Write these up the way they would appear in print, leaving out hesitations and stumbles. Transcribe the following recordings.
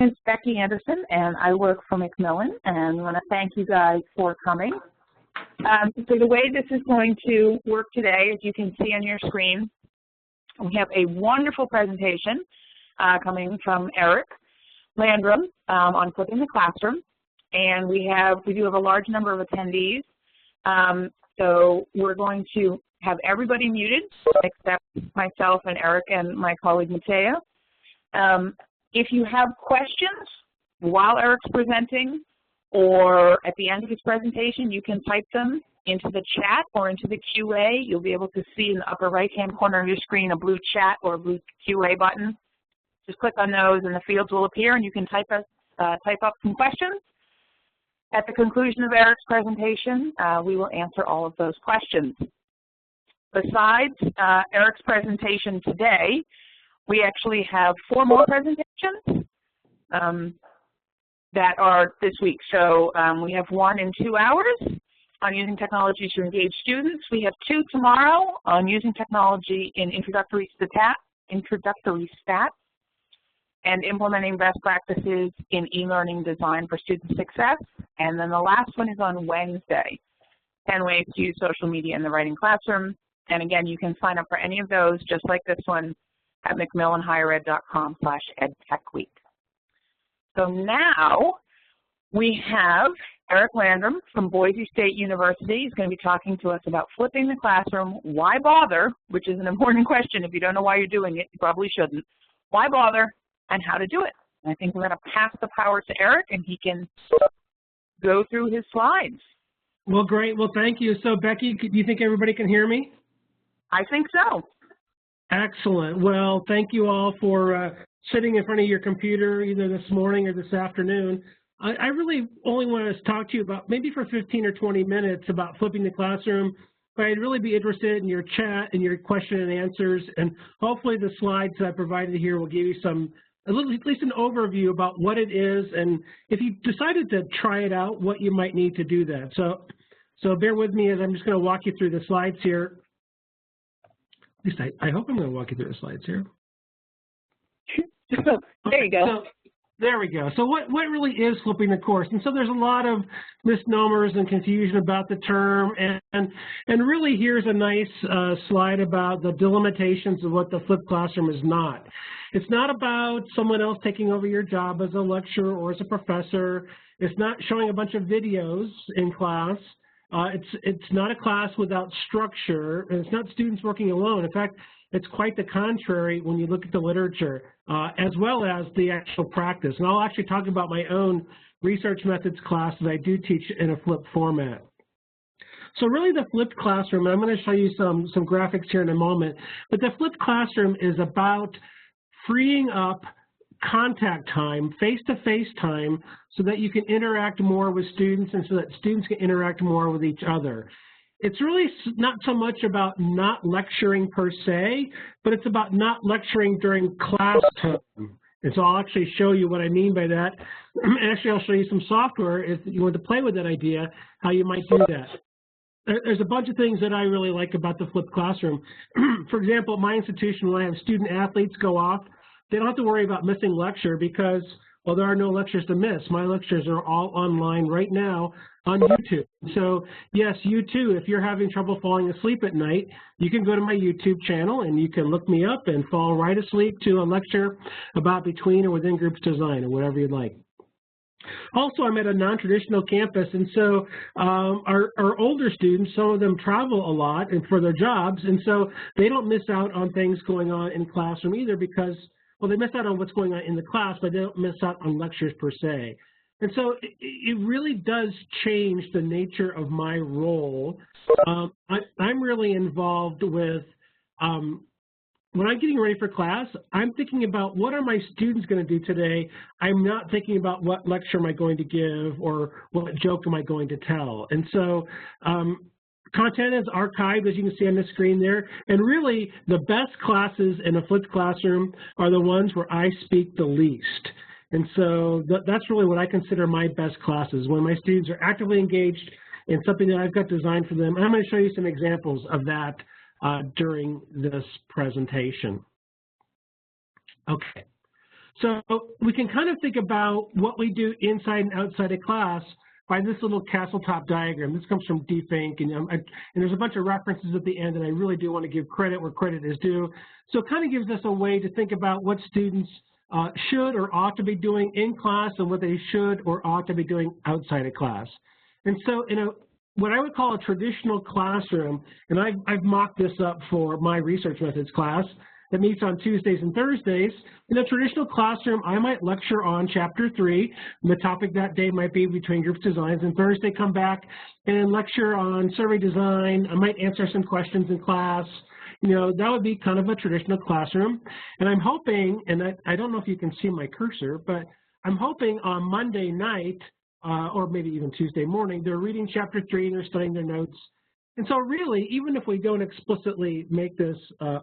It's Becky Anderson, and I work for Macmillan, and I want to thank you guys for coming. So the way this is going to work today, as you can see on your screen, we have a wonderful presentation coming from Eric Landrum on Flipping the Classroom, and we do have a large number of attendees. So we're going to have everybody muted except myself and Eric and my colleague Matea. If you have questions while Eric's presenting or at the end of his presentation, you can type them into the chat or into the QA. You'll be able to see in the upper right-hand corner of your screen a blue chat or a blue QA button. Just click on those and the fields will appear and you can type up some questions. At the conclusion of Eric's presentation, we will answer all of those questions. Besides Eric's presentation today, we actually have 4 more presentations that are this week. So we have one in 2 hours on using technology to engage students. We have 2 tomorrow on using technology in introductory stats and implementing best practices in e-learning design for student success. And then the last one is on Wednesday, 10 ways to use social media in the writing classroom. And again, you can sign up for any of those, just like this one, at macmillanhighered.com/edtechweek. So now we have Eric Landrum from Boise State University. He's going to be talking to us about flipping the classroom. Why bother? Which is an important question. If you don't know why you're doing it, you probably shouldn't. Why bother and how to do it? And I think we're going to pass the power to Eric, and he can go through his slides. Well, great. Well, thank you. So, Becky, do you think everybody can hear me? I think so. Excellent. Well, thank you all for sitting in front of your computer either this morning or this afternoon. I really only want to talk to you about maybe for 15 or 20 minutes about flipping the classroom, but I'd really be interested in your chat and your question and answers, and hopefully the slides that I provided here will give you at least an overview about what it is, and if you decided to try it out, what you might need to do that. So bear with me as I'm just going to walk you through the slides here. At least I hope I'm going to walk you through the slides here. There you go. So, there we go. So what really is flipping the course? And so there's a lot of misnomers and confusion about the term, and really here's a nice slide about the delimitations of what the flipped classroom is not. It's not about someone else taking over your job as a lecturer or as a professor. It's not showing a bunch of videos in class. It's not a class without structure, and it's not students working alone. In fact, it's quite the contrary when you look at the literature, as well as the actual practice. And I'll actually talk about my own research methods class that I do teach in a flipped format. So really the flipped classroom, and I'm going to show you some graphics here in a moment, but the flipped classroom is about freeing up contact time, face-to-face time, so that you can interact more with students and so that students can interact more with each other. It's really not so much about not lecturing per se, but it's about not lecturing during class time. And so I'll actually show you what I mean by that. Actually, I'll show you some software if you want to play with that idea, how you might do that. There's a bunch of things that I really like about the flipped classroom. For example, at my institution, when I have student athletes go off, they don't have to worry about missing lecture because, well, there are no lectures to miss. My lectures are all online right now on YouTube. So, yes, you too, if you're having trouble falling asleep at night, you can go to my YouTube channel and you can look me up and fall right asleep to a lecture about between or within groups design or whatever you'd like. Also, I'm at a non-traditional campus, and so our older students, some of them travel a lot and for their jobs, and so they don't miss out on things going on in classroom either because, well, they miss out on what's going on in the class, but they don't miss out on lectures per se. And so it really does change the nature of my role. I'm really involved with, when I'm getting ready for class, I'm thinking about what are my students going to do today. I'm not thinking about what lecture am I going to give or what joke am I going to tell. And so content is archived, as you can see on the screen there. And really, the best classes in a flipped classroom are the ones where I speak the least. And so that's really what I consider my best classes, when my students are actively engaged in something that I've got designed for them. And I'm going to show you some examples of that during this presentation. Okay. So we can kind of think about what we do inside and outside of class by this little castle top diagram. This comes from DFink, and there's a bunch of references at the end, and I really do want to give credit where credit is due. So it kind of gives us a way to think about what students should or ought to be doing in class and what they should or ought to be doing outside of class. And so in what I would call a traditional classroom, and I've mocked this up for my research methods class that meets on Tuesdays and Thursdays. In a traditional classroom, I might lecture on Chapter 3. And the topic that day might be between group designs. And Thursday, come back and lecture on survey design. I might answer some questions in class. You know, that would be kind of a traditional classroom. And I'm hoping, and I don't know if you can see my cursor, but I'm hoping on Monday night, or maybe even Tuesday morning, they're reading Chapter 3 and they're studying their notes. And so really, even if we don't explicitly make this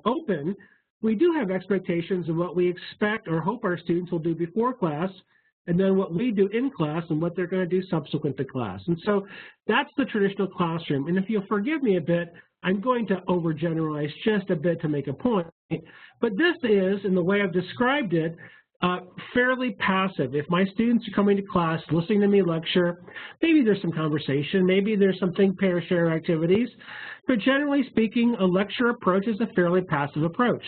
open, we do have expectations of what we expect or hope our students will do before class, and then what we do in class and what they're going to do subsequent to class. And so that's the traditional classroom. And if you'll forgive me a bit, I'm going to overgeneralize just a bit to make a point. But this is, in the way I've described it, fairly passive. If my students are coming to class, listening to me lecture, maybe there's some conversation, maybe there's some think, pair, share activities, but generally speaking, a lecture approach is a fairly passive approach.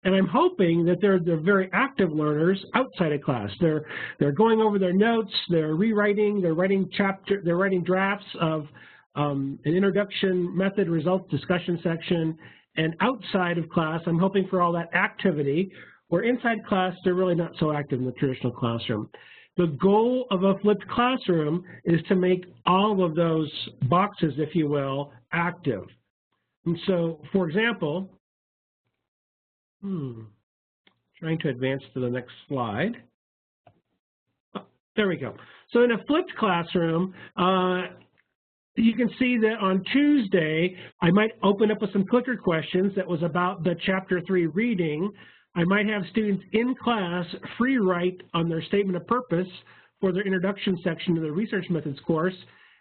And I'm hoping that they're very active learners outside of class. They're going over their notes, they're rewriting, they're writing drafts of an introduction, method, results, discussion section, and outside of class, I'm hoping for all that activity, where inside class, they're really not so active in the traditional classroom. The goal of a flipped classroom is to make all of those boxes, if you will, active. And so, for example, trying to advance to the next slide. Oh, there we go. So in a flipped classroom, you can see that on Tuesday, I might open up with some clicker questions that was about the Chapter 3 reading. I might have students in class free write on their statement of purpose for their introduction section to the research methods course,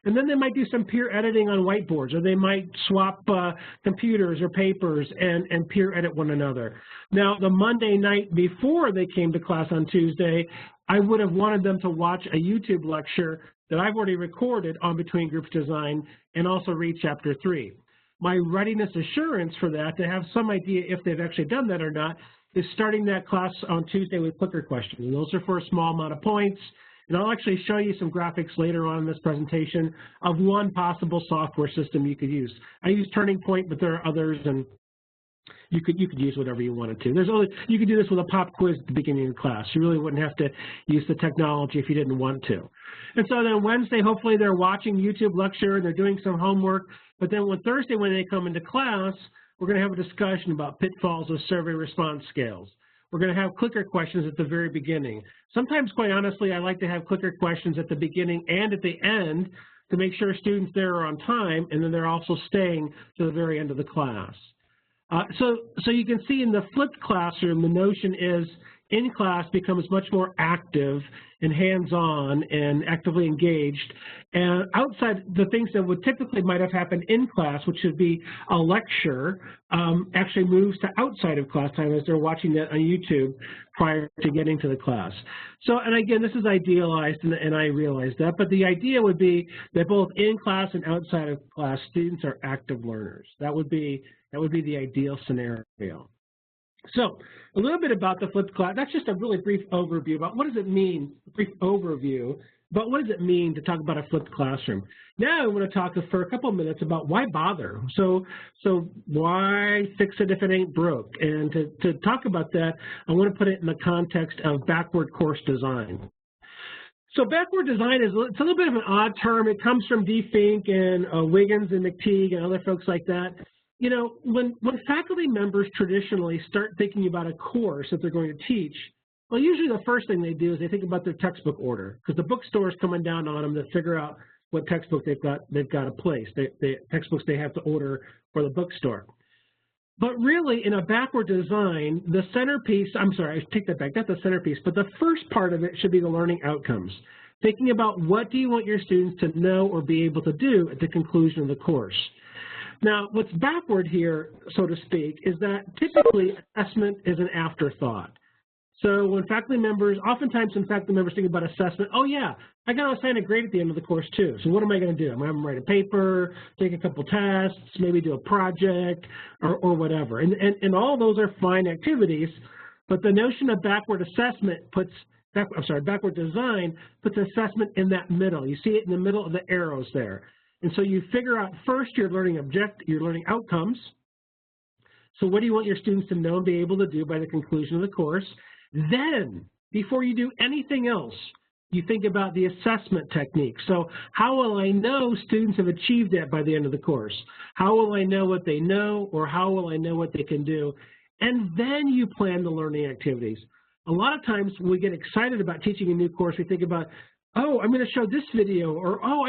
and then they might do some peer editing on whiteboards, or they might swap computers or papers and peer edit one another. Now, the Monday night before they came to class on Tuesday, I would have wanted them to watch a YouTube lecture that I've already recorded on Between Groups Design and also read Chapter 3. My readiness assurance for that, to have some idea if they've actually done that or not, is starting that class on Tuesday with clicker questions. And those are for a small amount of points. And I'll actually show you some graphics later on in this presentation of one possible software system you could use. I use Turning Point, but there are others, and you could use whatever you wanted to. You could do this with a pop quiz at the beginning of class. You really wouldn't have to use the technology if you didn't want to. And so then Wednesday, hopefully they're watching YouTube lecture, they're doing some homework, but then on Thursday when they come into class, we're going to have a discussion about pitfalls of survey response scales. We're going to have clicker questions at the very beginning. Sometimes, quite honestly, I like to have clicker questions at the beginning and at the end to make sure students there are on time, and then they're also staying to the very end of the class. So you can see in the flipped classroom, the notion is in class becomes much more active and hands-on and actively engaged. And outside the things that would typically might have happened in class, which would be a lecture, actually moves to outside of class time as they're watching that on YouTube prior to getting to the class. So, and again, this is idealized, and I realize that, but the idea would be that both in class and outside of class, students are active learners. That would be the ideal scenario. So a little bit about the flipped class. That's just a really brief overview about what does it mean, a brief overview about what does it mean to talk about a flipped classroom. Now I want to talk for a couple of minutes about why bother. So why fix it if it ain't broke? And to talk about that, I want to put it in the context of backward course design. So backward design it's a little bit of an odd term. It comes from DFink and Wiggins and McTeague and other folks like that. You know, when faculty members traditionally start thinking about a course that they're going to teach, well, usually the first thing they do is they think about their textbook order, because the bookstore is coming down on them to figure out what textbook they've got to place, the textbooks they have to order for the bookstore. But really, in a backward design, the centerpiece, I'm sorry, I take that back, not the centerpiece, but the first part of it should be the learning outcomes. Thinking about what do you want your students to know or be able to do at the conclusion of the course. Now, what's backward here, so to speak, is that typically assessment is an afterthought. So when faculty members, oftentimes when faculty members think about assessment, oh yeah, I got to assign a grade at the end of the course too. So what am I going to do? I'm going to write a paper, take a couple tests, maybe do a project or whatever. And all of those are fine activities, but the notion of backward assessment puts, backward design puts assessment in that middle. You see it in the middle of the arrows there. And so you figure out first your learning outcomes. So what do you want your students to know and be able to do by the conclusion of the course? Then, before you do anything else, you think about the assessment technique. So how will I know students have achieved that by the end of the course? How will I know what they know, or how will I know what they can do? And then you plan the learning activities. A lot of times when we get excited about teaching a new course, we think about, oh, I'm going to show this video, or oh,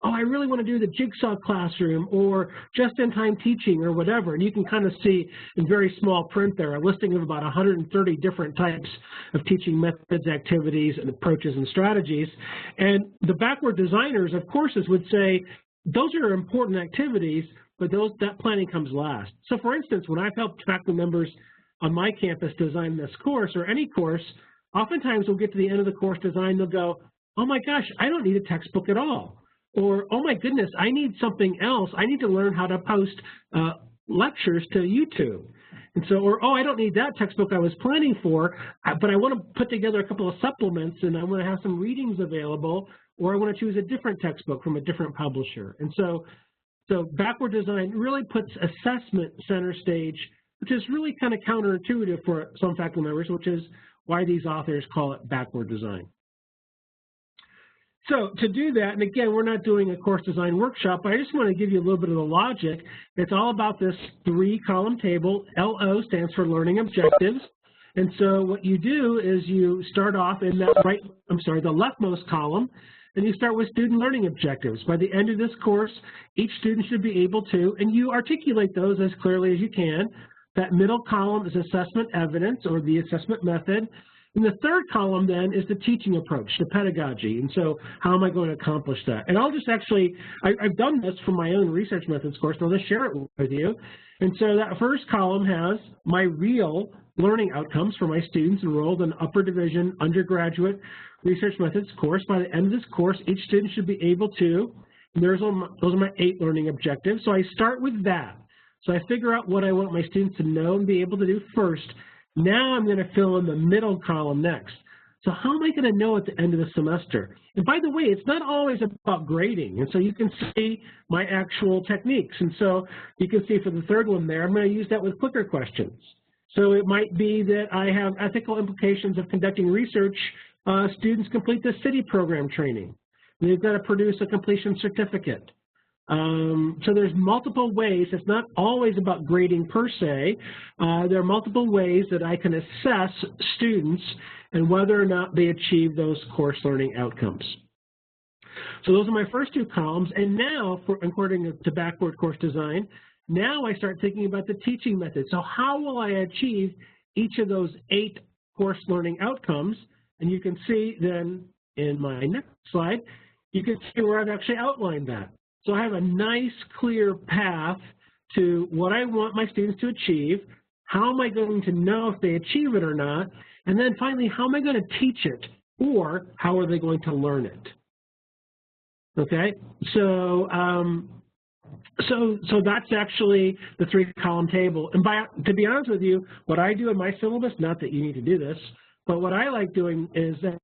I really want to do the jigsaw classroom, or just-in-time teaching, or whatever. And you can kind of see in very small print there a listing of about 130 different types of teaching methods, activities, and approaches and strategies. And the backward designers of courses would say, those are important activities, but that planning comes last. So for instance, when I've helped faculty members on my campus design this course, or any course, oftentimes we'll get to the end of the course design, they'll go, oh my gosh, I don't need a textbook at all. Or, oh my goodness, I need something else. I need to learn how to post lectures to YouTube. And so, or, oh, I don't need that textbook I was planning for, but I want to put together a couple of supplements and I want to have some readings available, or I want to choose a different textbook from a different publisher. And so backward design really puts assessment center stage, which is really kind of counterintuitive for some faculty members, which is why these authors call it backward design. So to do that, and again, we're not doing a course design workshop, but I just want to give you a little bit of the logic. It's all about this 3-column table. LO stands for learning objectives. And so what you do is you start off in that the leftmost column, and you start with student learning objectives. By the end of this course, each student should be able to, and you articulate those as clearly as you can. That middle column is assessment evidence, or the assessment method. And the third column then is the teaching approach, the pedagogy. And so how am I going to accomplish that? And I'll just actually, I've done this for my own research methods course, and I'll just share it with you. And so that first column has my real learning outcomes for my students enrolled in upper division undergraduate research methods course. By the end of this course, each student should be able to, and those are my 8 learning objectives. So I start with that. So I figure out what I want my students to know and be able to do first. Now I'm going to fill in the middle column next. So how am I going to know at the end of the semester? And by the way, it's not always about grading. And so you can see my actual techniques. And so you can see for the third one there, I'm going to use that with clicker questions. So it might be that I have ethical implications of conducting research. Students complete the city program training. They've got to produce a completion certificate. So there's multiple ways. It's not always about grading per se. There are multiple ways that I can assess students and whether or not they achieve those course learning outcomes. So those are my first 2 columns. And now, according to backward course design, now I start thinking about the teaching method. So how will I achieve each of those 8 course learning outcomes? And you can see then in my next slide, you can see where I've actually outlined that. So I have a nice, clear path to what I want my students to achieve, how am I going to know if they achieve it or not, and then finally, how am I going to teach it, or how are they going to learn it? Okay, so that's actually the 3-column table. And to be honest with you, what I do in my syllabus, not that you need to do this, but what I like doing is that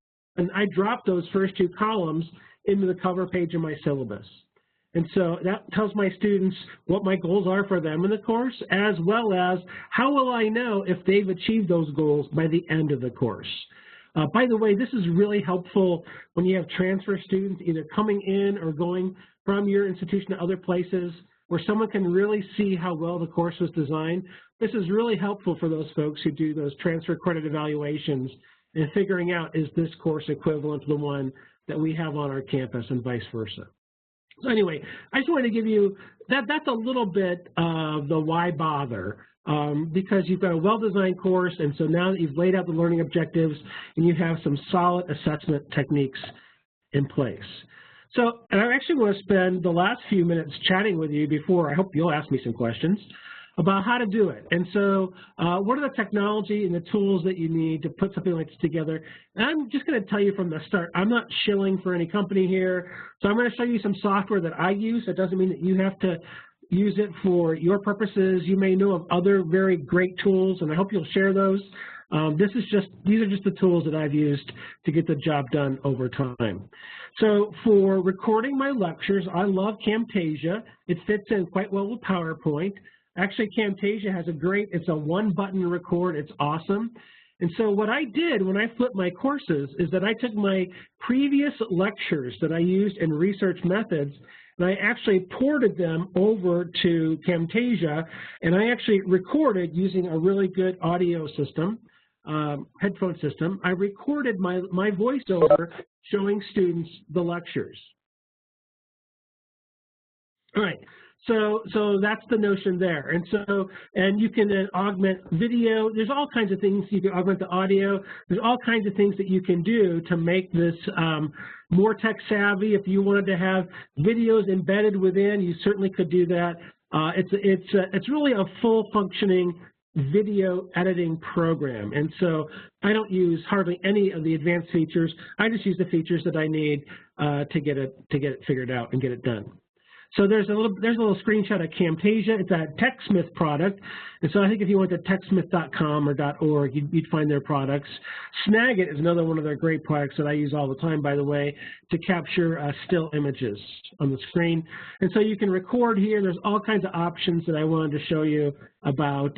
I drop those first 2 columns into the cover page of my syllabus. And so that tells my students what my goals are for them in the course, as well as how will I know if they've achieved those goals by the end of the course. By the way, this is really helpful when you have transfer students either coming in or going from your institution to other places where someone can really see how well the course was designed. This is really helpful for those folks who do those transfer credit evaluations and figuring out, is this course equivalent to the one that we have on our campus and vice versa. So anyway, I just wanted to give you, that's a little bit of the why bother, because you've got a well-designed course, and so now that you've laid out the learning objectives and you have some solid assessment techniques in place. So, and I actually want to spend the last few minutes chatting with you before, I hope you'll ask me some questions, about how to do it. And so what are the technology and the tools that you need to put something like this together? And I'm just going to tell you from the start, I'm not shilling for any company here. So I'm going to show you some software that I use. That doesn't mean that you have to use it for your purposes. You may know of other very great tools, and I hope you'll share those. These are just the tools that I've used to get the job done over time. So for recording my lectures, I love Camtasia. It fits in quite well with PowerPoint. Actually, Camtasia has it's a one-button record. It's awesome. And so what I did when I flipped my courses is that I took my previous lectures that I used in research methods, and I actually ported them over to Camtasia, and I actually recorded using a really good audio system, headphone system. I recorded my voiceover showing students the lectures. All right. So that's the notion there. And you can then augment video. There's all kinds of things. You can augment the audio. There's all kinds of things that you can do to make this more tech savvy. If you wanted to have videos embedded within, you certainly could do that. It's really a full functioning video editing program. And so I don't use hardly any of the advanced features. I just use the features that I need to get it figured out and get it done. So there's a little screenshot of Camtasia. It's a TechSmith product, and so I think if you went to techsmith.com or .org, you'd find their products. Snagit is another one of their great products that I use all the time, by the way, to capture still images on the screen. And so you can record here. There's all kinds of options that I wanted to show you about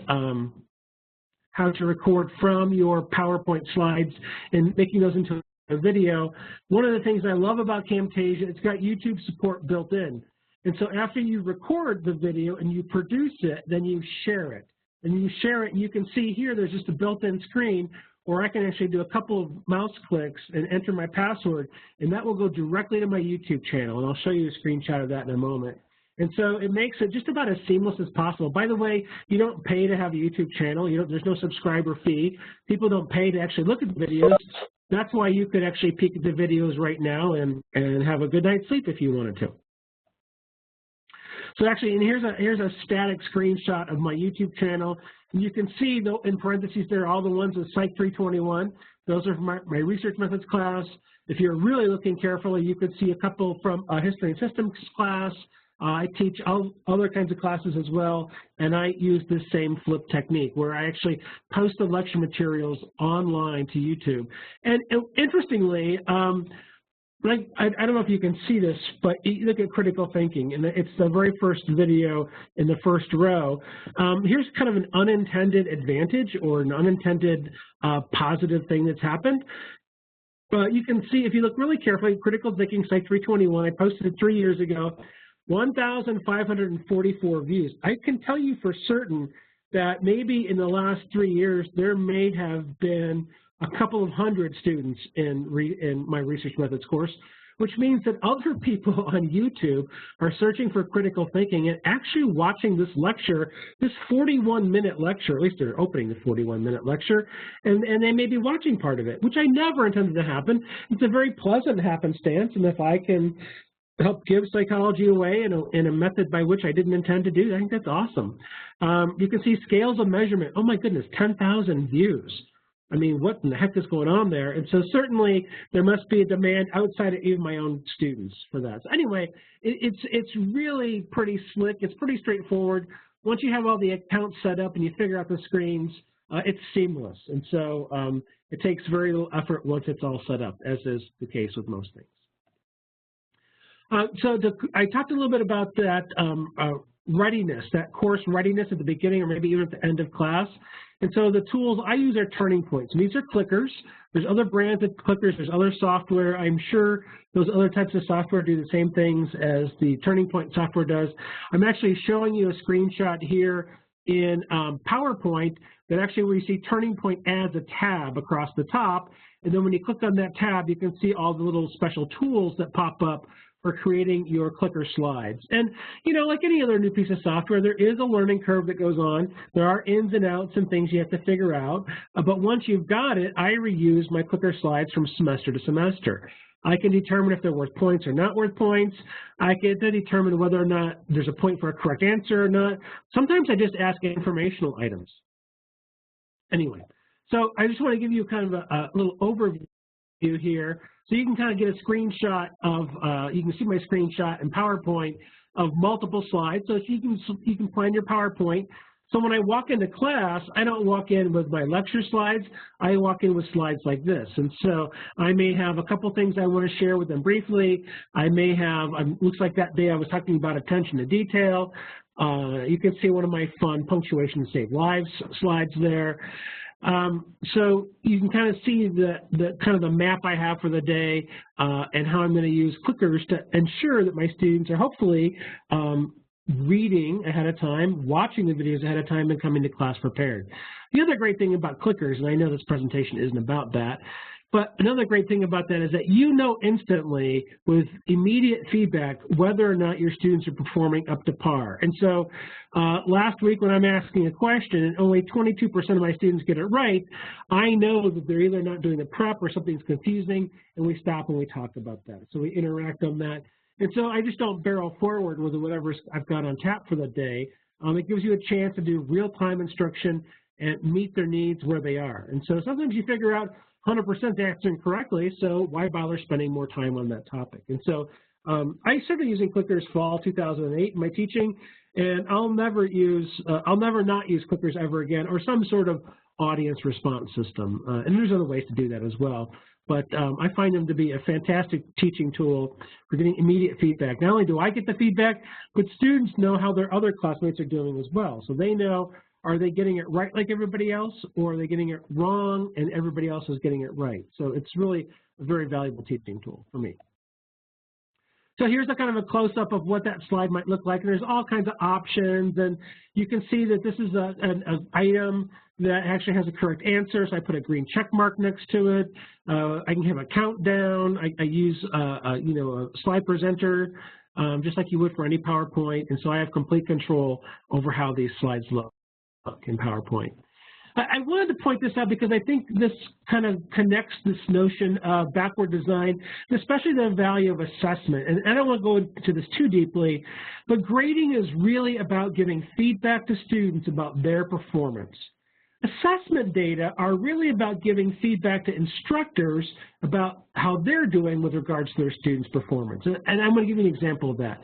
how to record from your PowerPoint slides and making those into a video. One of the things I love about Camtasia, it's got YouTube support built in. And so after you record the video and you produce it, then you share it. And you share it, and you can see here there's just a built-in screen, or I can actually do a couple of mouse clicks and enter my password, and that will go directly to my YouTube channel. And I'll show you a screenshot of that in a moment. And so it makes it just about as seamless as possible. By the way, you don't pay to have a YouTube channel. There's no subscriber fee. People don't pay to actually look at the videos. That's why you could actually peek at the videos right now and have a good night's sleep if you wanted to. So actually, and here's a static screenshot of my YouTube channel. And you can see, though, in parentheses there, all the ones with Psych 321. Those are from my research methods class. If you're really looking carefully, you could see a couple from a history and systems class. I teach other kinds of classes as well, and I use this same flip technique where I actually post the lecture materials online to YouTube. And interestingly, I don't know if you can see this, but you look at critical thinking, and it's the very first video in the first row. Here's kind of an unintended advantage or an unintended positive thing that's happened. But you can see, if you look really carefully, critical thinking, Psych 321, I posted it 3 years ago, 1,544 views. I can tell you for certain that maybe in the last 3 years, there may have been a couple of hundred students in my research methods course, which means that other people on YouTube are searching for critical thinking and actually watching this lecture, this 41-minute lecture, at least they're opening the 41-minute lecture, and they may be watching part of it, which I never intended to happen. It's a very pleasant happenstance, and if I can help give psychology away in a method by which I didn't intend to do, I think that's awesome. You can see scales of measurement. Oh my goodness, 10,000 views. I mean, what in the heck is going on there? And so certainly there must be a demand outside of even my own students for that. So anyway, it's really pretty slick. It's pretty straightforward. Once you have all the accounts set up and you figure out the screens, it's seamless. And so it takes very little effort once it's all set up, as is the case with most things. I talked a little bit about that readiness, that course readiness at the beginning or maybe even at the end of class. And so the tools I use are turning points. And these are clickers. There's other brands of clickers. There's other software. I'm sure those other types of software do the same things as the turning point software does. I'm actually showing you a screenshot here in PowerPoint that actually where you see turning point adds a tab across the top. And then when you click on that tab, you can see all the little special tools that pop up for creating your clicker slides. And, you know, like any other new piece of software, there is a learning curve that goes on. There are ins and outs and things you have to figure out. But once you've got it, I reuse my clicker slides from semester to semester. I can determine if they're worth points or not worth points. I can then determine whether or not there's a point for a correct answer or not. Sometimes I just ask informational items. Anyway, so I just want to give you kind of a little overview here, so you can kind of get a screenshot of, you can see my screenshot in PowerPoint of multiple slides, so you can plan your PowerPoint. So when I walk into class, I don't walk in with my lecture slides, I walk in with slides like this. And so I may have a couple things I want to share with them briefly. I may have, looks like that day I was talking about attention to detail. You can see one of my fun punctuation save lives slides there. So you can kind of see the kind of the map I have for the day and how I'm going to use clickers to ensure that my students are hopefully reading ahead of time, watching the videos ahead of time, and coming to class prepared. The other great thing about clickers, and I know this presentation isn't about that, but another great thing about that is that you know instantly with immediate feedback whether or not your students are performing up to par. And so last week when I'm asking a question and only 22% of my students get it right, I know that they're either not doing the prep or something's confusing, and we stop and we talk about that. So we interact on that. And so I just don't barrel forward with whatever I've got on tap for the day. It gives you a chance to do real-time instruction and meet their needs where they are. And so sometimes you figure out 100% answering correctly, so why bother spending more time on that topic? And so I started using clickers fall 2008 in my teaching, and I'll never not use clickers ever again, or some sort of audience response system. And there's other ways to do that as well. But I find them to be a fantastic teaching tool for getting immediate feedback. Not only do I get the feedback, but students know how their other classmates are doing as well. So they know, are they getting it right like everybody else, or are they getting it wrong and everybody else is getting it right? So it's really a very valuable teaching tool for me. So here's a kind of a close-up of what that slide might look like. And there's all kinds of options, and you can see that this is an item that actually has a correct answer, so I put a green check mark next to it. I can have a countdown. I use a slide presenter, just like you would for any PowerPoint, and so I have complete control over how these slides look in PowerPoint. I wanted to point this out because I think this kind of connects this notion of backward design, especially the value of assessment. And I don't want to go into this too deeply, but grading is really about giving feedback to students about their performance. Assessment data are really about giving feedback to instructors about how they're doing with regards to their students' performance. And I'm going to give you an example of that.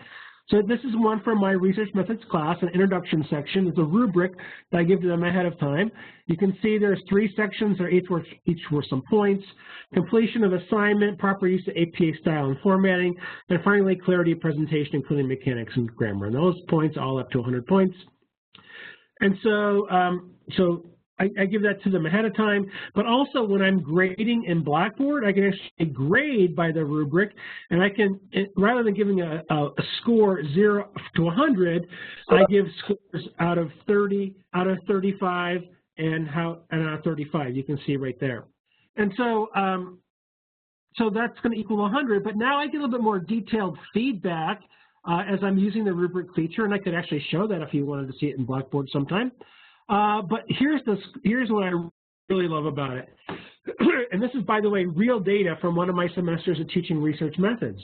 So this is one from my research methods class, an introduction section. It's a rubric that I give to them ahead of time. You can see there's 3 sections, or each worth some points: completion of assignment, proper use of APA style and formatting, and finally clarity of presentation, including mechanics and grammar. And those points all up to 100 points. And so, I give that to them ahead of time, but also when I'm grading in Blackboard, I can actually grade by the rubric, and I can, rather than giving a score 0 to 100, I give scores out of 30, out of 35, and out of 35. You can see right there. And so, so that's going to equal 100, but now I get a little bit more detailed feedback as I'm using the rubric feature, and I could actually show that if you wanted to see it in Blackboard sometime. But here's what I really love about it. And this is, by the way, real data from one of my semesters of teaching research methods.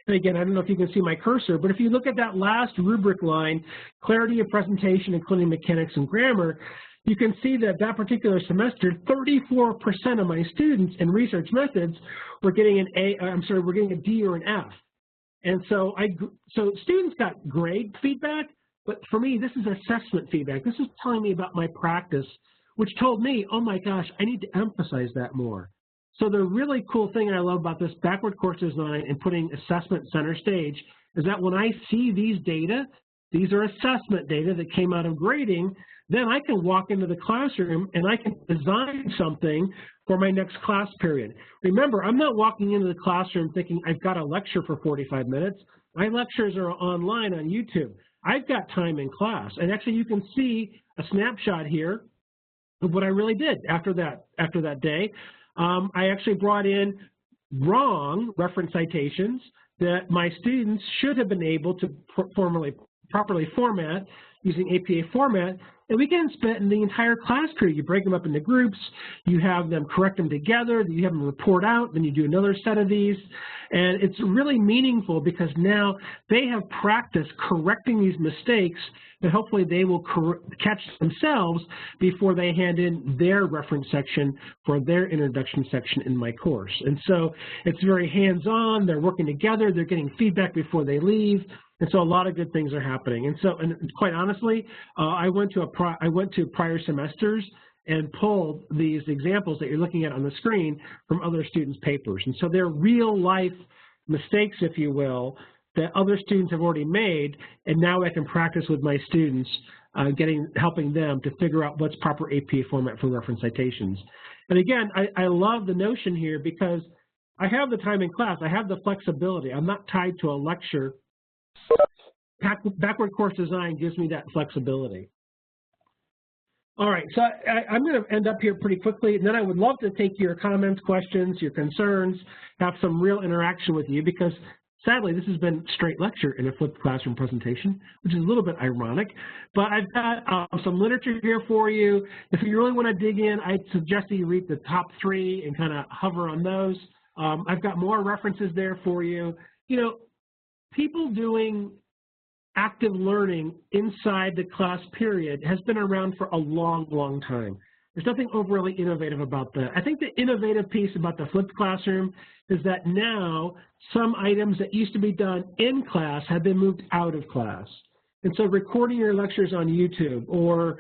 And again, I don't know if you can see my cursor, but if you look at that last rubric line, clarity of presentation, including mechanics and grammar, you can see that that particular semester, 34% of my students in research methods were getting were getting a D or an F. And so students got grade feedback. But for me, this is assessment feedback. This is telling me about my practice, which told me, oh my gosh, I need to emphasize that more. So the really cool thing I love about this backward course design and putting assessment center stage is that when I see these data, these are assessment data that came out of grading, then I can walk into the classroom and I can design something for my next class period. Remember, I'm not walking into the classroom thinking I've got a lecture for 45 minutes. My lectures are online on YouTube. I've got time in class, and actually you can see a snapshot here of what I really did after that day. I actually brought in wrong reference citations that my students should have been able to properly format using APA format, and we can spend the entire class period. You break them up into groups, you have them correct them together, you have them report out, then you do another set of these. And it's really meaningful because now they have practiced correcting these mistakes that hopefully they will catch themselves before they hand in their reference section for their introduction section in my course. And so it's very hands-on, they're working together, they're getting feedback before they leave. And so a lot of good things are happening. And so, and quite honestly, I went to prior semesters and pulled these examples that you're looking at on the screen from other students' papers. And so they're real life mistakes, if you will, that other students have already made, and now I can practice with my students, helping them to figure out what's proper APA format for reference citations. And again, I love the notion here because I have the time in class, I have the flexibility. I'm not tied to a lecture. Backward course design gives me that flexibility. All right, so I'm going to end up here pretty quickly, and then I would love to take your comments, questions, your concerns, have some real interaction with you, because sadly this has been straight lecture in a flipped classroom presentation, which is a little bit ironic, but I've got some literature here for you. If you really want to dig in, I'd suggest that you read the top 3 and kind of hover on those. I've got more references there for you. You know, people doing active learning inside the class period has been around for a long, long time. There's nothing overly innovative about that. I think the innovative piece about the flipped classroom is that now some items that used to be done in class have been moved out of class. And so recording your lectures on YouTube or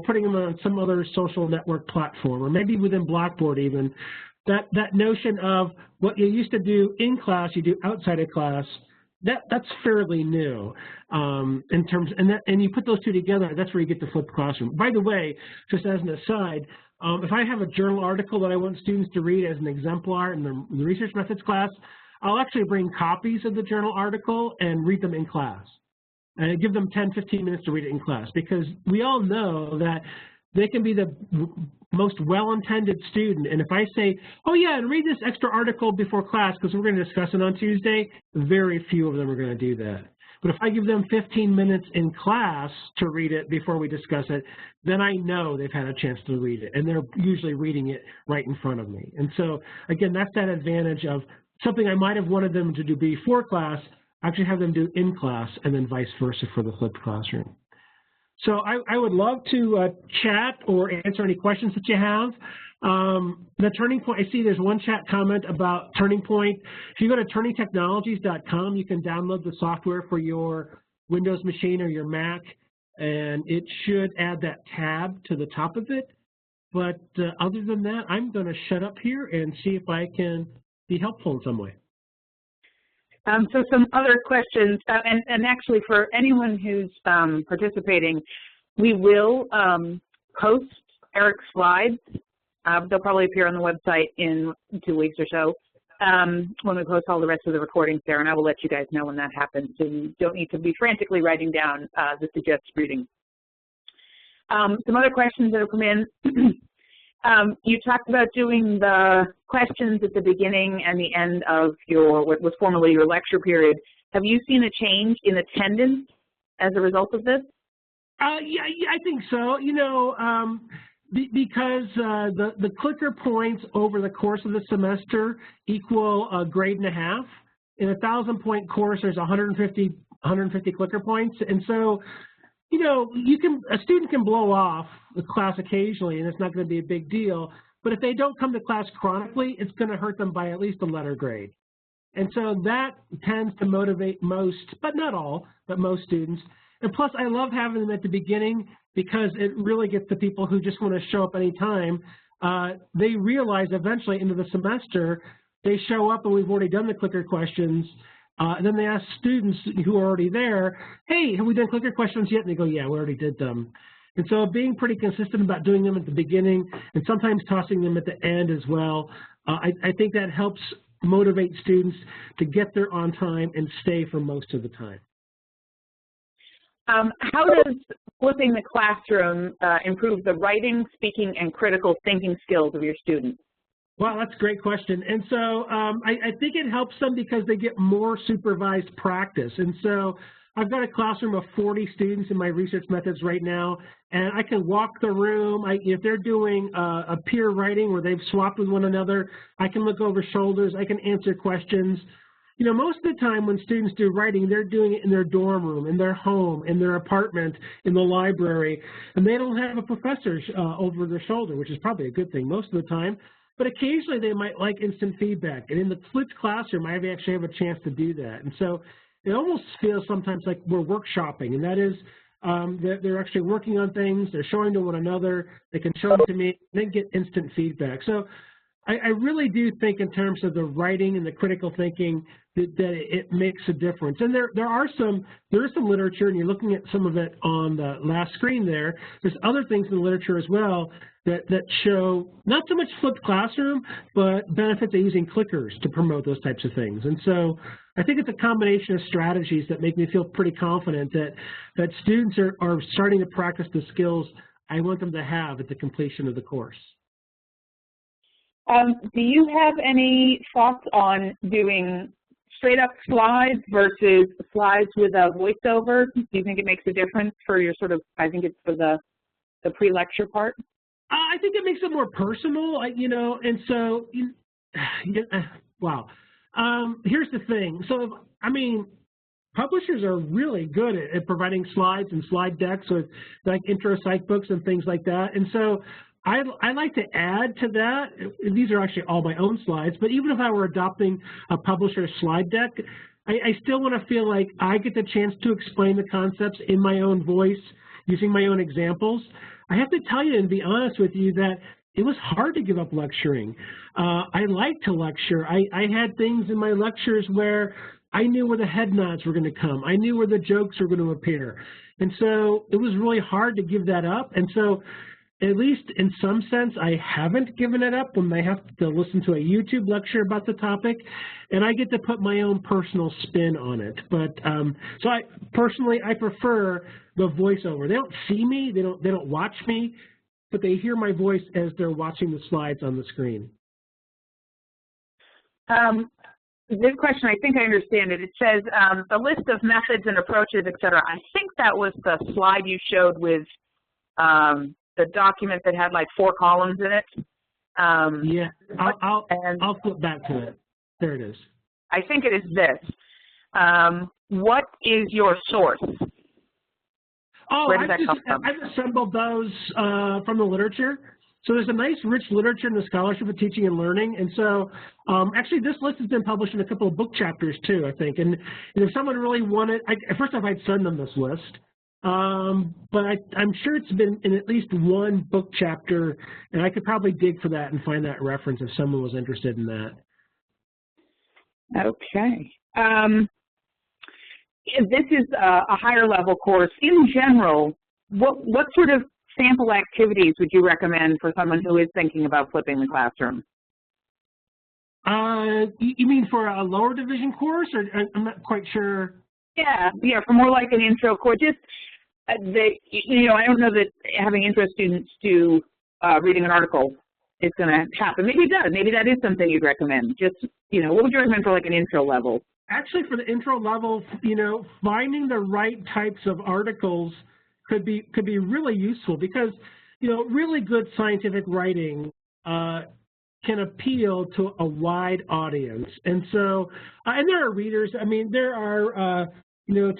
putting them on some other social network platform, or maybe within Blackboard even, that notion of what you used to do in class, you do outside of class, that's fairly new in terms, and you put those two together, that's where you get the flipped classroom. By the way, just as an aside, if I have a journal article that I want students to read as an exemplar in the research methods class, I'll actually bring copies of the journal article and read them in class. And give them 10, 15 minutes to read it in class, because we all know that they can be the most well-intended student. And if I say, oh yeah, and read this extra article before class because we're going to discuss it on Tuesday, very few of them are going to do that. But if I give them 15 minutes in class to read it before we discuss it, then I know they've had a chance to read it. And they're usually reading it right in front of me. And so, again, that's that advantage of something I might have wanted them to do before class, actually have them do in class, and then vice versa for the flipped classroom. So I would love to chat or answer any questions that you have. The Turning Point, I see there's one chat comment about Turning Point. If you go to turningtechnologies.com, you can download the software for your Windows machine or your Mac, and it should add that tab to the top of it. But other than that, I'm going to shut up here and see if I can be helpful in some way. So some other questions, and actually for anyone who's participating, we will post Eric's slides. They'll probably appear on the website in 2 weeks or so when we post all the rest of the recordings there, and I will let you guys know when that happens. So you don't need to be frantically writing down the suggested reading. Some other questions that have come in. You talked about doing the questions at the beginning and the end of your, what was formerly your lecture period. Have you seen a change in attendance as a result of this? Yeah, I think so. You know, because the clicker points over the course of the semester equal a grade and a half. In a 1,000-point course, there's 150 clicker points, and so, you know, a student can blow off the class occasionally, and it's not going to be a big deal. But if they don't come to class chronically, it's going to hurt them by at least a letter grade. And so that tends to motivate most, but not all, but most students. And plus, I love having them at the beginning because it really gets the people who just want to show up anytime. They realize eventually into the semester, they show up and we've already done the clicker questions. And then they ask students who are already there, hey, have we done clicker questions yet? And they go, yeah, we already did them. And so being pretty consistent about doing them at the beginning and sometimes tossing them at the end as well, I think that helps motivate students to get there on time and stay for most of the time. How does flipping the classroom improve the writing, speaking, and critical thinking skills of your students? Well, that's a great question. And so I think it helps them because they get more supervised practice. And so I've got a classroom of 40 students in my research methods right now, and I can walk the room. If they're doing a peer writing where they've swapped with one another, I can look over shoulders, I can answer questions. You know, most of the time when students do writing, they're doing it in their dorm room, in their home, in their apartment, in the library, and they don't have a professor over their shoulder, which is probably a good thing most of the time. But occasionally they might like instant feedback, and in the flipped classroom, I actually have a chance to do that. And so it almost feels sometimes like we're workshopping, and that is they're actually working on things, they're showing to one another, they can show them to me, and then get instant feedback. So I really do think in terms of the writing and the critical thinking that it makes a difference. And there is some literature, and you're looking at some of it on the last screen there. There's other things in the literature as well that show not so much flipped classroom, but benefits of using clickers to promote those types of things. And so I think it's a combination of strategies that make me feel pretty confident that students are starting to practice the skills I want them to have at the completion of the course. Do you have any thoughts on doing straight up slides versus slides with a voiceover? Do you think it makes a difference for your sort of, I think it's for the pre-lecture part? I think it makes it more personal, you know, and so, wow. Here's the thing. So, I mean, publishers are really good at providing slides and slide decks with like intro psych books and things like that. And so I like to add to that. These are actually all my own slides, but even if I were adopting a publisher's slide deck, I still want to feel like I get the chance to explain the concepts in my own voice, using my own examples. I have to tell you and be honest with you that it was hard to give up lecturing. I like to lecture. I had things in my lectures where I knew where the head nods were going to come. I knew where the jokes were going to appear. And so it was really hard to give that up. And so at least in some sense, I haven't given it up when I have to listen to a YouTube lecture about the topic, and I get to put my own personal spin on it. But so I prefer the voiceover. They don't see me, they don't watch me, but they hear my voice as they're watching the slides on the screen. This question, I think I understand it. It says the list of methods and approaches, et cetera. I think that was the slide you showed with the document that had like 4 columns in it. Yeah, I'll flip back to it. There it is. I think it is this. What is your source? Oh, Where did that come from? I've assembled those from the literature. So there's a nice, rich literature in the Scholarship of Teaching and Learning. And so actually this list has been published in a couple of book chapters too, I think. And if someone really wanted, first off, I'd send them this list. But I'm sure it's been in at least one book chapter, and I could probably dig for that and find that reference if someone was interested in that. Okay. This is a higher level course. In general, what sort of sample activities would you recommend for someone who is thinking about flipping the classroom? You mean for a lower division course, or I'm not quite sure. Yeah, for more like an intro course. Just I don't know that having intro students do reading an article is going to happen. Maybe it does. Maybe that is something you'd recommend. Just, what would you recommend for like an intro level? Actually, for the intro level, finding the right types of articles could be really useful because, really good scientific writing can appeal to a wide audience. And so, and there are readers. I mean, there are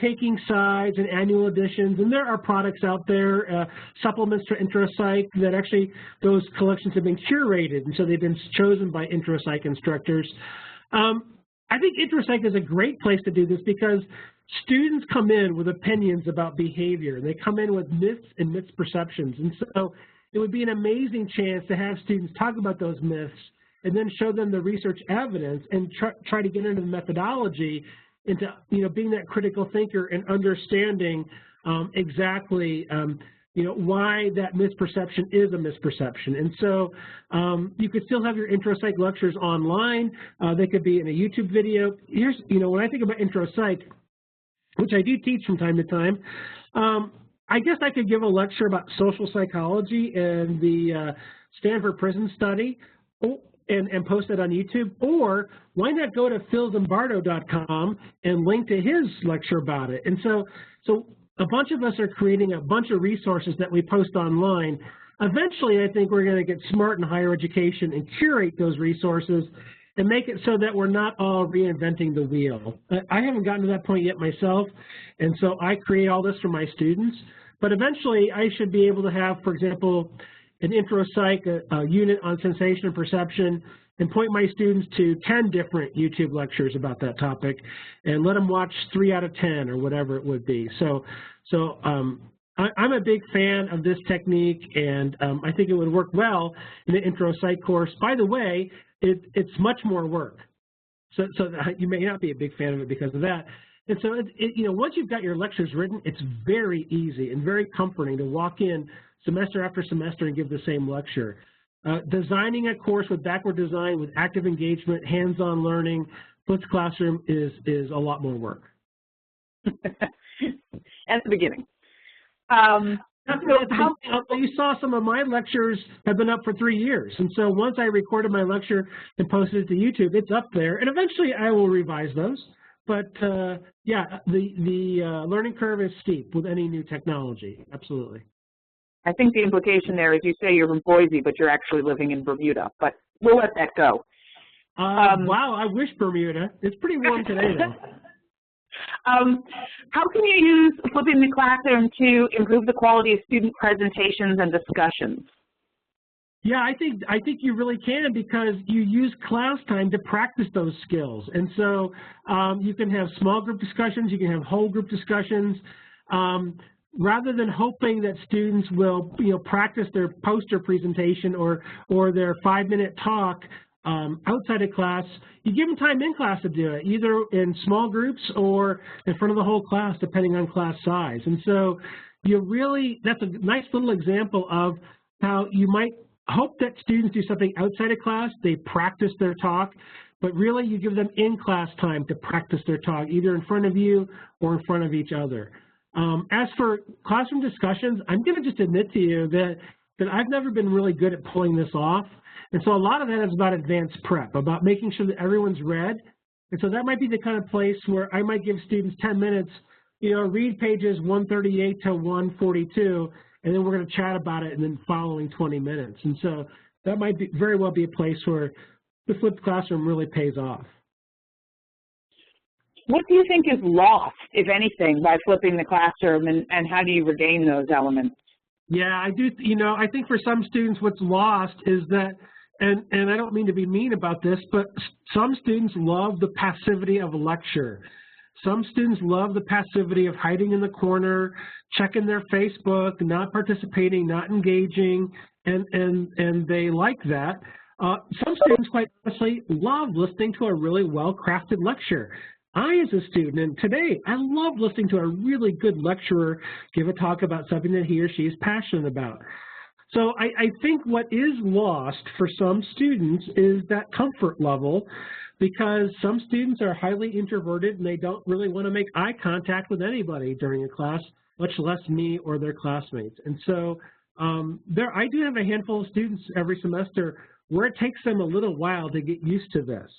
taking sides and annual editions, and there are products out there, supplements to intro psych that actually those collections have been curated, and so they've been chosen by intro psych instructors. I think intro psych is a great place to do this because students come in with opinions about behavior, and they come in with myths and misperceptions, and so it would be an amazing chance to have students talk about those myths and then show them the research evidence and try to get into the methodology into being that critical thinker and understanding exactly why that misperception is a misperception. And so you could still have your intro psych lectures online. They could be in a YouTube video. Here's when I think about intro psych, which I do teach from time to time, I guess I could give a lecture about social psychology and the Stanford prison study, and post it on YouTube? Or why not go to philzimbardo.com and link to his lecture about it? And so a bunch of us are creating a bunch of resources that we post online. Eventually, I think we're going to get smart in higher education and curate those resources and make it so that we're not all reinventing the wheel. I haven't gotten to that point yet myself, and so I create all this for my students. But eventually, I should be able to have, for example, an intro psych, a unit on sensation and perception, and point my students to 10 different YouTube lectures about that topic, and let them watch 3 out of 10 or whatever it would be. So I'm a big fan of this technique, and I think it would work well in the intro psych course. By the way, it's much more work. So you may not be a big fan of it because of that. And so, you know, once you've got your lectures written, it's very easy and very comforting to walk in semester after semester and give the same lecture. Designing a course with backward design, with active engagement, hands-on learning, flipped classroom is a lot more work. At the beginning. You saw some of my lectures have been up for 3 years, and so once I recorded my lecture and posted it to YouTube, it's up there, and eventually I will revise those. But yeah, the learning curve is steep with any new technology. Absolutely. I think the implication there is you say you're from Boise, but you're actually living in Bermuda. But we'll let that go. Wow, I wish Bermuda. It's pretty warm today, though. How can you use Flipping the Classroom to improve the quality of student presentations and discussions? Yeah, I think you really can, because you use class time to practice those skills. And so you can have small group discussions, you can have whole group discussions. Rather than hoping that students will, practice their poster presentation or their 5-minute talk outside of class, you give them time in class to do it, either in small groups or in front of the whole class, depending on class size. And so that's a nice little example of how you might hope that students do something outside of class, they practice their talk, but really you give them in-class time to practice their talk, either in front of you or in front of each other. As for classroom discussions, I'm going to just admit to you that I've never been really good at pulling this off. And so a lot of that is about advanced prep, about making sure that everyone's read. And so that might be the kind of place where I might give students 10 minutes, read pages 138 to 142, and then we're going to chat about it in the following 20 minutes. And so that might very well be a place where the flipped classroom really pays off. What do you think is lost, if anything, by flipping the classroom, and how do you regain those elements? Yeah, I do. I think for some students what's lost is that, and I don't mean to be mean about this, but some students love the passivity of a lecture. Some students love the passivity of hiding in the corner, checking their Facebook, not participating, not engaging, and they like that. Some students, quite honestly, love listening to a really well-crafted lecture. I, as a student, and today, I love listening to a really good lecturer give a talk about something that he or she is passionate about. So I think what is lost for some students is that comfort level, because some students are highly introverted and they don't really want to make eye contact with anybody during a class, much less me or their classmates. And so I do have a handful of students every semester where it takes them a little while to get used to this,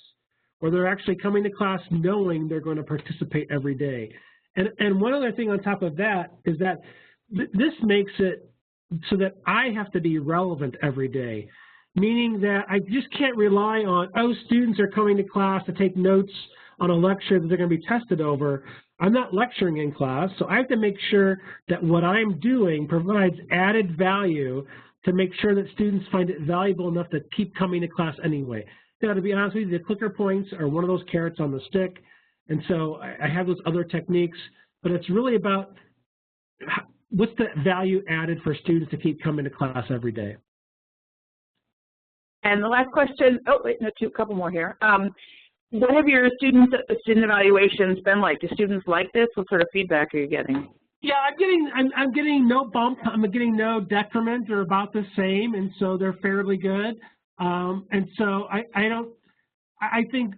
or they're actually coming to class knowing they're going to participate every day. And one other thing on top of that is that this makes it so that I have to be relevant every day, meaning that I just can't rely on, students are coming to class to take notes on a lecture that they're going to be tested over. I'm not lecturing in class, so I have to make sure that what I'm doing provides added value to make sure that students find it valuable enough to keep coming to class anyway. Now, to be honest with you, the clicker points are one of those carrots on the stick, and so I have those other techniques, but it's really about what's the value added for students to keep coming to class every day. And the last question, a couple more here. What have your student evaluations been like? Do students like this? What sort of feedback are you getting? Yeah, I'm getting no bump. I'm getting no decrement. They're about the same, and so they're fairly good. And so I think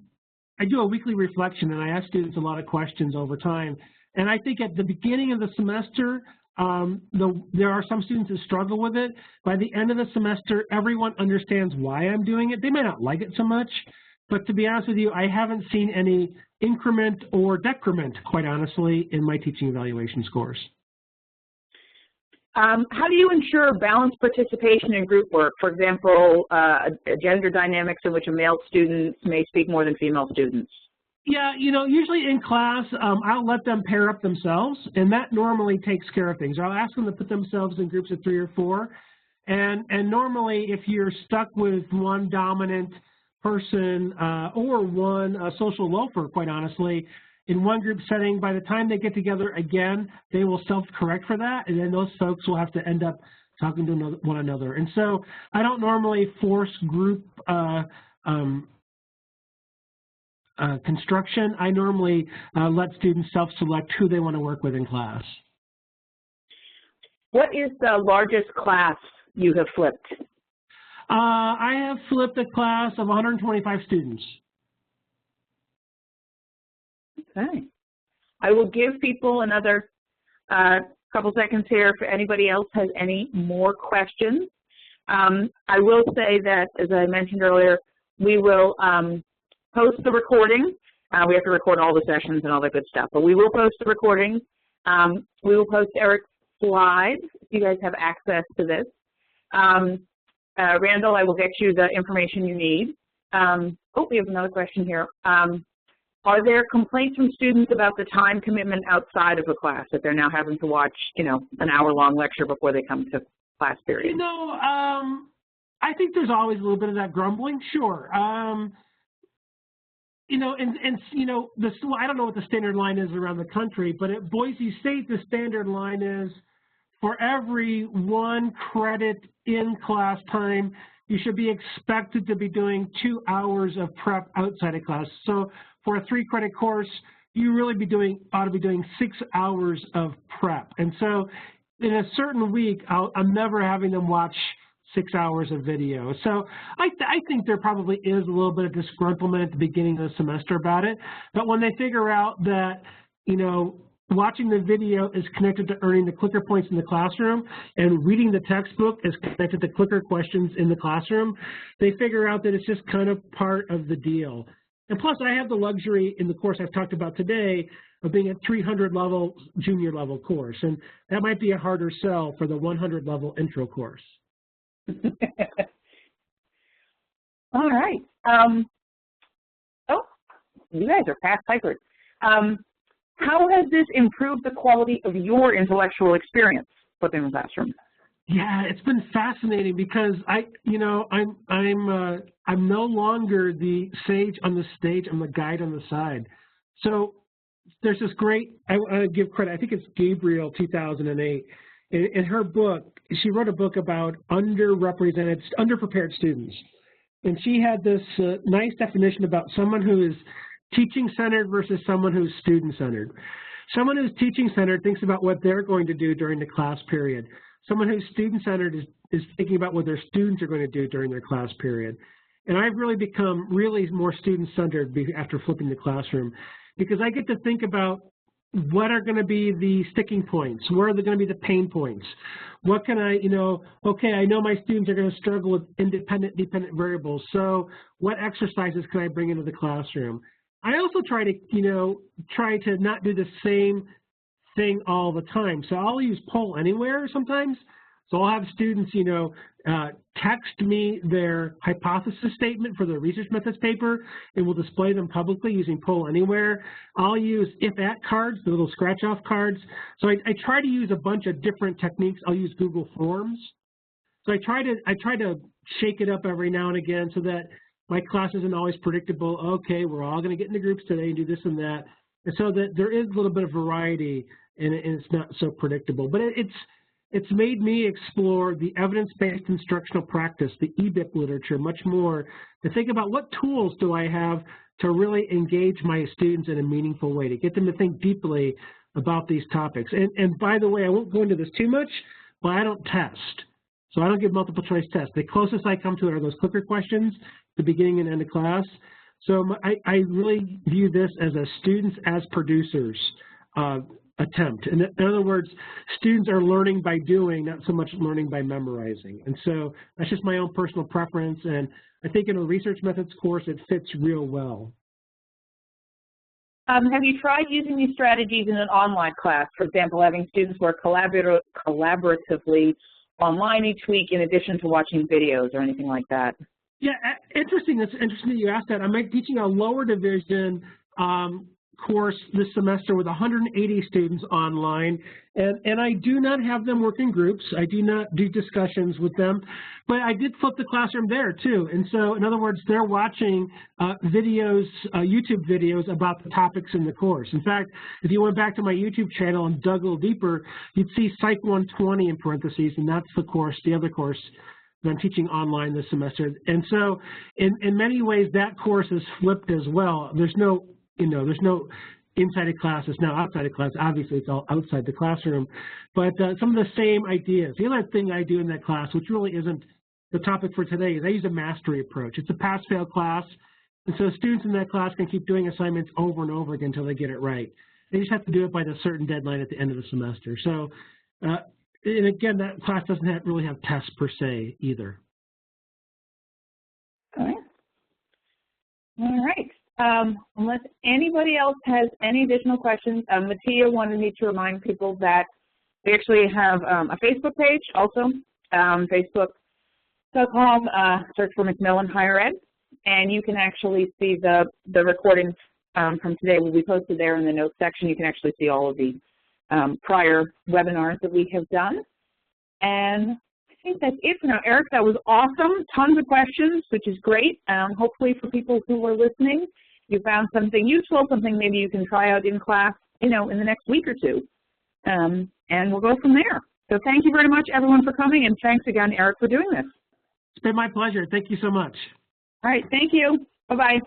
I do a weekly reflection, and I ask students a lot of questions over time. And I think at the beginning of the semester, There are some students that struggle with it. By the end of the semester, everyone understands why I'm doing it. They may not like it so much, but to be honest with you, I haven't seen any increment or decrement, quite honestly, in my teaching evaluation scores. How do you ensure balanced participation in group work? For example, gender dynamics in which a male student may speak more than female students? Yeah, you know, usually in class, I'll let them pair up themselves, and that normally takes care of things. I'll ask them to put themselves in groups of 3 or 4, and normally if you're stuck with one dominant person or one social loafer, quite honestly, in one group setting, by the time they get together again, they will self-correct for that, and then those folks will have to end up talking to one another. And so I don't normally force group construction. I normally let students self-select who they want to work with in class. What is the largest class you have flipped? I have flipped a class of 125 students. Okay. I will give people another couple seconds here if anybody else has any more questions. I will say that, as I mentioned earlier, we will post the recording. We have to record all the sessions and all that good stuff, but we will post the recording. We will post Eric's slides if you guys have access to this. Randall, I will get you the information you need. Oh, we have another question here. Are there complaints from students about the time commitment outside of the class, that they're now having to watch, you know, an hour-long lecture before they come to class period? You know, I think there's always a little bit of that grumbling, sure. You know, and you know, I don't know what the standard line is around the country, but at Boise State, the standard line is for every 1 credit in class time, you should be expected to be doing 2 hours of prep outside of class. So for a 3-credit course, you really ought to be doing 6 hours of prep. And so in a certain week, I'm never having them watch 6 hours of video. So I think there probably is a little bit of disgruntlement at the beginning of the semester about it. But when they figure out that, you know, watching the video is connected to earning the clicker points in the classroom, and reading the textbook is connected to clicker questions in the classroom, they figure out that it's just kind of part of the deal. And plus, I have the luxury in the course I've talked about today of being a 300 level junior level course, and that might be a harder sell for the 100 level intro course. All right. Oh, you guys are fast typers. How has this improved the quality of your intellectual experience within the classroom? Yeah, it's been fascinating because I'm no longer the sage on the stage. I'm the guide on the side. So there's this great, I give credit, I think it's Gabriel 2008. In her book, she wrote a book about underprepared students. And she had this nice definition about someone who is teaching-centered versus someone who's student-centered. Someone who's teaching-centered thinks about what they're going to do during the class period. Someone who's student-centered is thinking about what their students are going to do during their class period. And I've really become more student-centered after flipping the classroom, because I get to think about what are going to be the sticking points, where are going to be the pain points, what can I, okay, I know my students are going to struggle with independent, dependent variables, so what exercises can I bring into the classroom? I also try to not do the same thing all the time. So I'll use Poll Anywhere sometimes. So I'll have students, text me their hypothesis statement for their research methods paper, and we'll display them publicly using Poll Anywhere. I'll use if-at cards, the little scratch-off cards. So I try to use a bunch of different techniques. I'll use Google Forms. So I try to shake it up every now and again so that my class isn't always predictable. Okay, we're all going to get into groups today and do this and that, and so that there is a little bit of variety, and it's not so predictable. But it's made me explore the evidence-based instructional practice, the EBIC literature, much more, to think about what tools do I have to really engage my students in a meaningful way, to get them to think deeply about these topics. And by the way, I won't go into this too much, but I don't test. So I don't give multiple choice tests. The closest I come to it are those clicker questions, the beginning and end of class. So I really view this as a students as producers attempt. In other words, students are learning by doing, not so much learning by memorizing. And so that's just my own personal preference, and I think in a research methods course it fits real well. Have you tried using these strategies in an online class? For example, having students work collaboratively online each week in addition to watching videos or anything like that? Yeah, interesting. It's interesting that you asked that. I'm teaching a lower division course this semester with 180 students online, and I do not have them work in groups. I do not do discussions with them, but I did flip the classroom there too. And so, in other words, they're watching videos, YouTube videos about the topics in the course. In fact, if you went back to my YouTube channel and dug a little deeper, you'd see Psych 120 in parentheses, and that's the course, the other course that I'm teaching online this semester. And so, in many ways, that course is flipped as well. There's no inside a class, it's now outside a class. Obviously, it's all outside the classroom. But some of the same ideas. The other thing I do in that class, which really isn't the topic for today, is I use a mastery approach. It's a pass-fail class. And so students in that class can keep doing assignments over and over again until they get it right. They just have to do it by the certain deadline at the end of the semester. So, and again, that class doesn't really have tests per se either. Okay. All right. Unless anybody else has any additional questions, Mattia wanted me to remind people that we actually have a Facebook page also, Facebook.com, search for Macmillan Higher Ed, and you can actually see the recordings from today will be posted there in the notes section. You can actually see all of the prior webinars that we have done. And I think that's it for now. Eric, that was awesome. Tons of questions, which is great. Hopefully for people who were listening, you found something useful, something maybe you can try out in class, in the next week or two. And we'll go from there. So thank you very much, everyone, for coming, and thanks again, Eric, for doing this. It's been my pleasure. Thank you so much. All right, thank you. Bye-bye.